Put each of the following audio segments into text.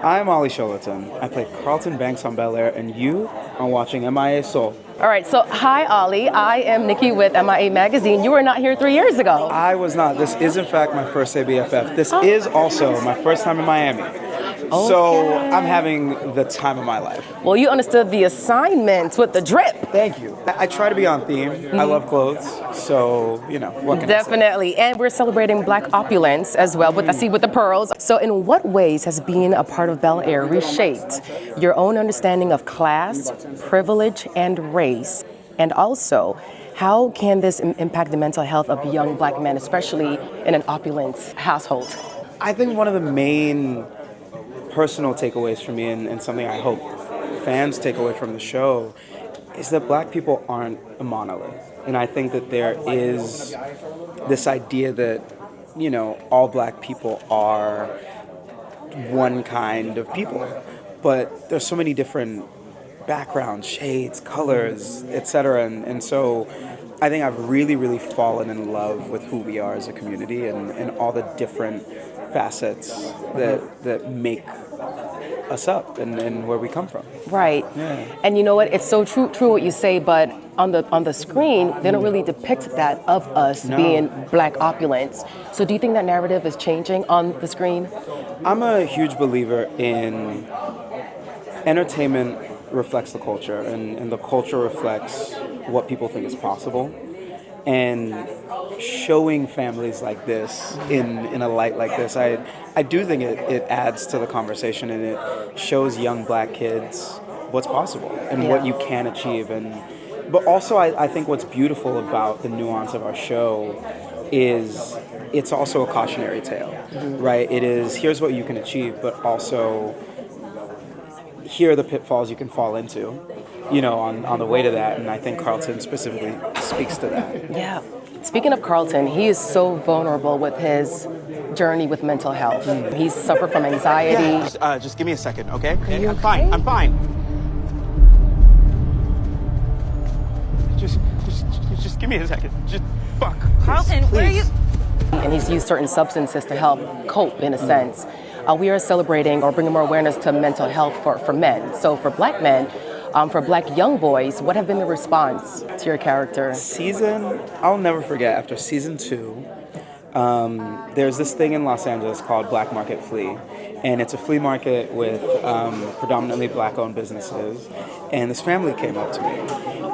I'm Olly Sholotan. I play Carlton Banks on Bel Air, and you are watching MIA Soul. All right, so hi, Olly. I am Nicky with MIA Magazine. You were not here 3 years ago. I was not. This is, in fact, my first ABFF. This is also my first time in Miami. Okay. So I'm having the time of my life. Well, you understood the assignments with the drip. Thank you. I try to be on theme. I love clothes, so, you know, what can I say? Definitely. And we're celebrating Black opulence as well, with the pearls. So in what ways has being a part of Bel Air reshaped your own understanding of class, privilege, and race? And also, how can this impact the mental health of young Black men, especially in an opulent household? I think one of the main personal takeaways for me, and something I hope fans take away from the show, is that Black people aren't a monolith. And I think that there is this idea that, you know, all Black people are one kind of people. But there's so many different backgrounds, shades, colors, etc. And so I think I've really fallen in love with who we are as a community and all the different facets that make us up and where we come from. Right. Yeah. And you know what? It's so true what you say, but on the screen, they don't really depict that of us being Black opulence. So do you think that narrative is changing on the screen? I'm a huge believer in entertainment reflects the culture, and the culture reflects what people think is possible. And showing families like this in a light like this, I do think it adds to the conversation, and it shows young Black kids what's possible and what you can achieve. But also I think what's beautiful about the nuance of our show is it's also a cautionary tale, right? It is, here's what you can achieve, but also here are the pitfalls you can fall into, you know, on the way to that. And I think Carlton specifically speaks to that. Yeah. Speaking of Carlton, he is so vulnerable with his journey with mental health. He's suffered from anxiety. Just give me a second, okay? You I'm okay? fine. I'm fine. Just give me a second. Just fuck. Carlton, where are you? And he's used certain substances to help cope, in a sense. We are celebrating or bringing more awareness to mental health for men. So for Black men, for Black young boys, what have been the response to your character? I'll never forget, after season 2, there's this thing in Los Angeles called Black Market Flea. And it's a flea market with predominantly Black-owned businesses. And this family came up to me.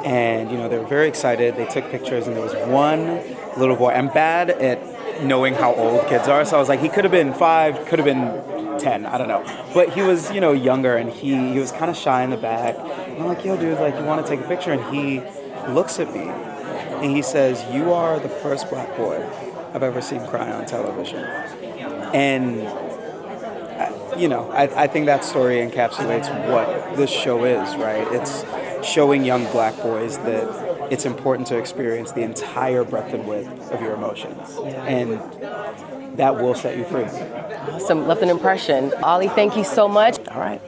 And, you know, they were very excited. They took pictures, and there was one little boy. I'm bad at knowing how old kids are, so I was like, he could have been 5, could have been 10, I don't know. But he was, you know, younger, and he was kind of shy in the back. And I'm like, yo, dude, like, you want to take a picture? And he looks at me, and he says, you are the first Black boy I've ever seen cry on television. And, you know, I think that story encapsulates what this show is, right? It's showing young Black boys that it's important to experience the entire breadth and width of your emotions. And that will set you free. Awesome. Left an impression. Olly, thank you so much. All right.